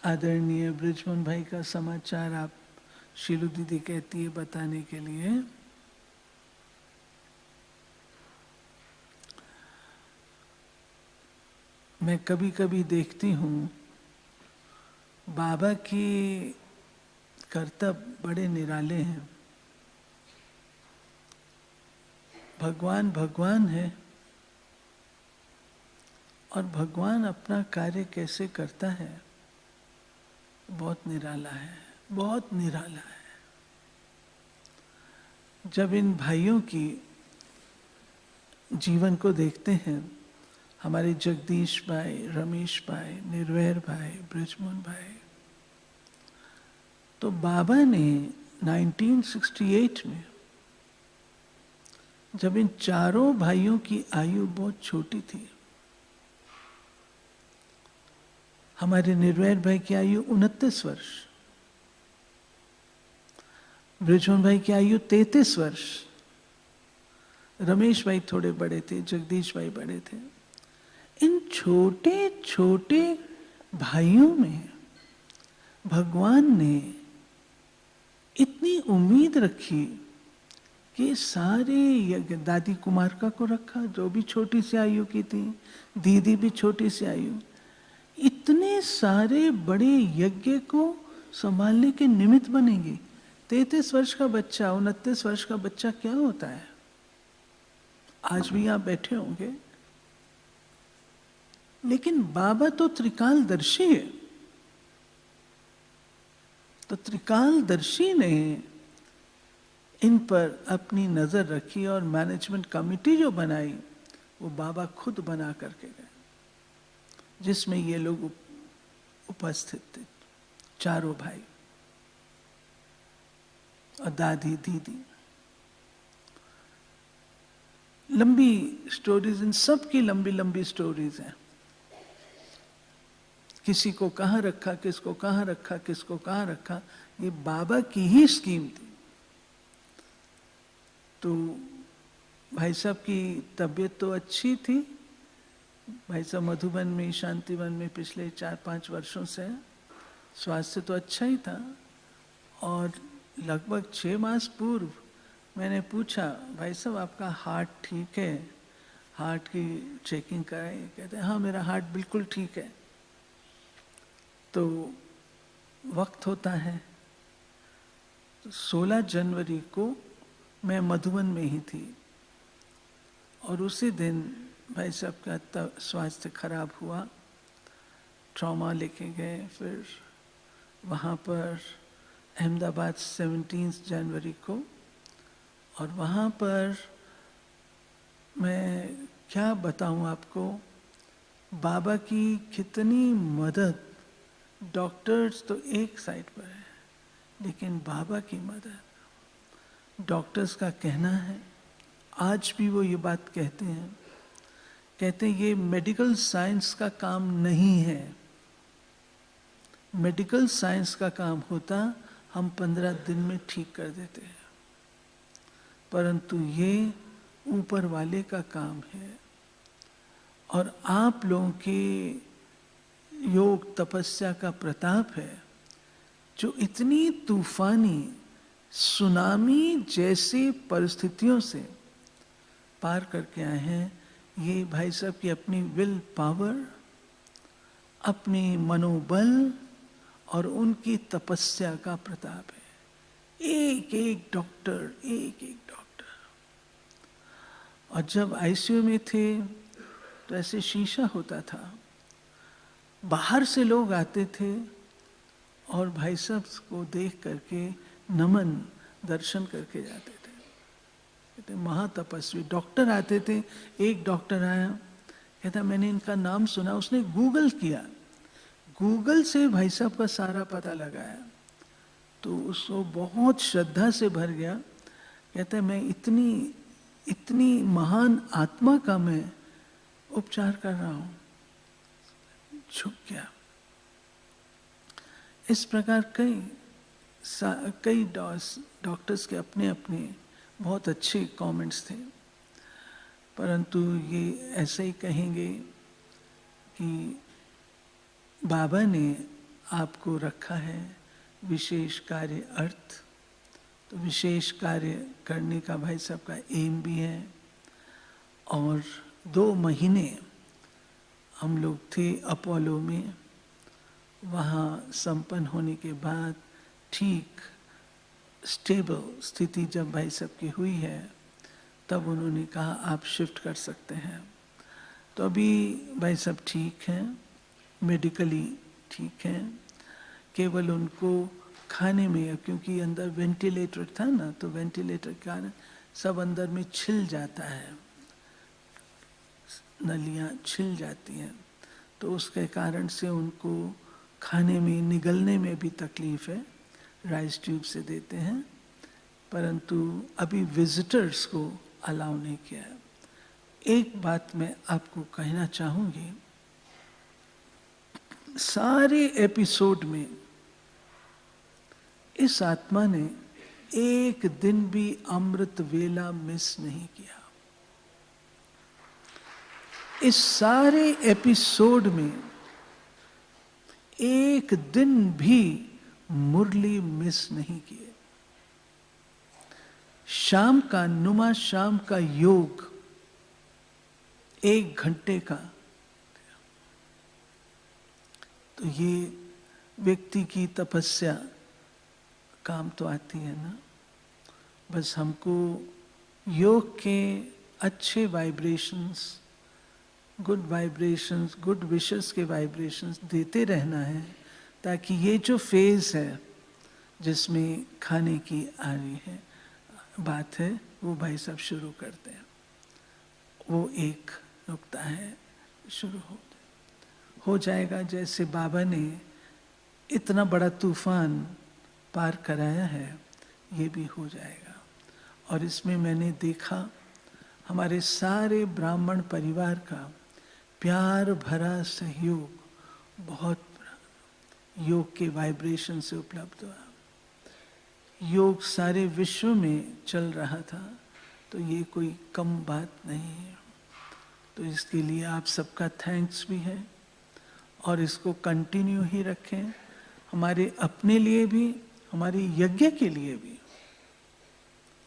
आदरणीय ब्रिजमोहन भाई का समाचार आप शीलू दीदी कहती है बताने के लिए। मैं कभी कभी देखती हूँ बाबा की करतब बड़े निराले हैं। भगवान भगवान है और भगवान अपना कार्य कैसे करता है बहुत निराला है, बहुत निराला है। जब इन भाइयों की जीवन को देखते हैं, हमारे जगदीश भाई, रमेश भाई, निर्वैर भाई, ब्रिजमोहन भाई, तो बाबा ने 1968 में जब इन चारों भाइयों की आयु बहुत छोटी थी, हमारे निर्वैर भाई की आयु 29 वर्ष, ब्रिजमोहन भाई की आयु 33 वर्ष, रमेश भाई थोड़े बड़े थे, जगदीश भाई बड़े थे। इन छोटे छोटे भाइयों में भगवान ने इतनी उम्मीद रखी कि सारे दादी कुमारका को रखा जो भी छोटी सी आयु की थी, दीदी भी छोटी सी आयु, इतने सारे बड़े यज्ञ को संभालने के निमित्त बनेंगे। 33 वर्ष का बच्चा, 29 वर्ष का बच्चा क्या होता है? आज भी आप बैठे होंगे, लेकिन बाबा तो त्रिकालदर्शी है। तो त्रिकालदर्शी ने इन पर अपनी नजर रखी और मैनेजमेंट कमेटी जो बनाई वो बाबा खुद बना करके गए, जिसमें ये लोग उपस्थित थे, चारों भाई और दादी दीदी। लंबी स्टोरीज, इन सब की लंबी लंबी स्टोरीज हैं। किसी को कहाँ रखा, किसको कहाँ रखा, किसको कहाँ रखा, ये बाबा की ही स्कीम थी। तो भाई साहब की तबीयत तो अच्छी थी। भाई साहब मधुबन में, शांतिवन में पिछले 4-5 वर्षों से स्वास्थ्य तो अच्छा ही था। और लगभग 6 मास पूर्व मैंने पूछा, भाई साहब आपका हार्ट ठीक है, हार्ट की चेकिंग कराई? कहते हैं हाँ मेरा हार्ट बिल्कुल ठीक है। तो वक्त होता है, तो 16 जनवरी को मैं मधुबन में ही थी और उसी दिन भाई साहब का स्वास्थ्य खराब हुआ। ट्रॉमा लेके गए, फिर वहाँ पर अहमदाबाद 17 जनवरी को, और वहाँ पर मैं क्या बताऊँ आपको, बाबा की कितनी मदद। डॉक्टर्स तो एक साइड पर है, लेकिन बाबा की मदद। डॉक्टर्स का कहना है, आज भी वो ये बात कहते हैं ये मेडिकल साइंस का काम नहीं है। मेडिकल साइंस का काम होता हम 15 दिन में ठीक कर देते हैं, परंतु ये ऊपर वाले का काम है। और आप लोगों के योग तपस्या का प्रताप है, जो इतनी तूफानी सुनामी जैसी परिस्थितियों से पार करके आए हैं। ये भाई साहब की अपनी विल पावर, अपनी मनोबल और उनकी तपस्या का प्रताप है। एक एक डॉक्टर, एक एक डॉक्टर। और जब आईसीयू में थे तो ऐसे शीशा होता था, बाहर से लोग आते थे और भाई साहब को देख करके नमन दर्शन करके जाते थे। कहते महातपस्वी। डॉक्टर आते थे, एक डॉक्टर आया, कहता मैंने इनका नाम सुना। उसने गूगल किया, गूगल से भाई साहब का सारा पता लगाया, तो उसको बहुत श्रद्धा से भर गया। कहता मैं इतनी महान आत्मा का मैं उपचार कर रहा हूँ, झुक गया। इस प्रकार कई डॉक्टर्स के अपने अपने बहुत अच्छे कमेंट्स थे, परंतु ये ऐसे ही कहेंगे कि बाबा ने आपको रखा है विशेष कार्य अर्थ। तो विशेष कार्य करने का भाई साहब का एम भी है। और 2 महीने हम लोग थे अपोलो में। वहाँ संपन्न होने के बाद ठीक स्टेबल स्थिति जब भाई साहब की हुई है, तब उन्होंने कहा आप शिफ्ट कर सकते हैं। तो अभी भाई साहब ठीक हैं, मेडिकली ठीक हैं। केवल उनको खाने में, क्योंकि अंदर वेंटिलेटर था ना, तो वेंटिलेटर के कारण सब अंदर में छिल जाता है, नलियाँ छिल जाती हैं, तो उसके कारण से उनको खाने में निगलने में भी तकलीफ है। राइस ट्यूब से देते हैं, परंतु अभी विजिटर्स को अलाउ नहीं किया है। एक बात मैं आपको कहना चाहूँगी, सारे एपिसोड में इस आत्मा ने एक दिन भी अमृत वेला मिस नहीं किया। इस सारे एपिसोड में एक दिन भी मुरली मिस नहीं किए। शाम का नुमा, शाम का योग 1 घंटे का, तो ये व्यक्ति की तपस्या काम तो आती है ना। बस हमको योग के अच्छे vibrations, good vibrations, good wishes के वाइब्रेशंस देते रहना है, ताकि ये जो फेज है जिसमें खाने की आ रही है बात है, वो भाई साहब शुरू करते हैं। वो एक नुक्ता है, शुरू हो जाएगा। जैसे बाबा ने इतना बड़ा तूफान पार कराया है, ये भी हो जाएगा। और इसमें मैंने देखा हमारे सारे ब्राह्मण परिवार का प्यार भरा सहयोग बहुत योग के वाइब्रेशन से उपलब्ध हुआ। योग सारे विश्व में चल रहा था, तो ये कोई कम बात नहीं है। तो इसके लिए आप सबका थैंक्स भी है, और इसको कंटिन्यू ही रखें, हमारे अपने लिए भी, हमारे यज्ञ के लिए भी।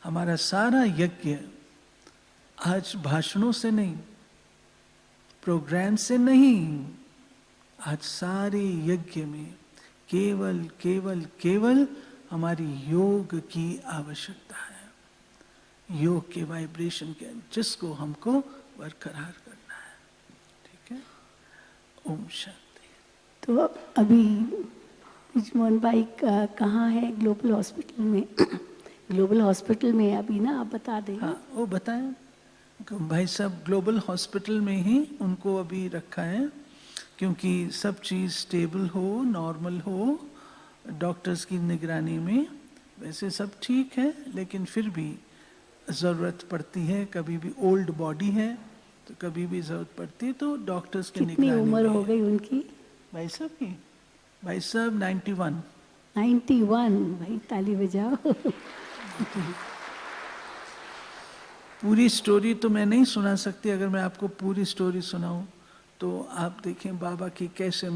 हमारा सारा यज्ञ आज भाषणों से नहीं, प्रोग्राम से नहीं, आज सारे यज्ञ में केवल केवल केवल हमारी योग की आवश्यकता है, योग के वाइब्रेशन के, जिसको हमको बरकरार करना है। ठीक है, ओम शांति। तो अभी बिजमोहन भाई कहाँ है? ग्लोबल हॉस्पिटल में। ग्लोबल हॉस्पिटल में अभी ना, आप बता दें। हाँ, वो बताएं भाई साहब। ग्लोबल हॉस्पिटल में ही उनको अभी रखा है, क्योंकि सब चीज़ स्टेबल हो, नॉर्मल हो, डॉक्टर्स की निगरानी में। वैसे सब ठीक है, लेकिन फिर भी ज़रूरत पड़ती है, कभी भी ओल्ड बॉडी है तो कभी भी ज़रूरत पड़ती है, तो डॉक्टर्स की निगरानी। कितनी उम्र हो गई उनकी भाई साहब की? भाई साहब 91। 91। भाई ताली बजाओ। पूरी स्टोरी तो मैं नहीं सुना सकती। अगर मैं आपको पूरी स्टोरी सुनाऊं तो आप देखें बाबा की कैसे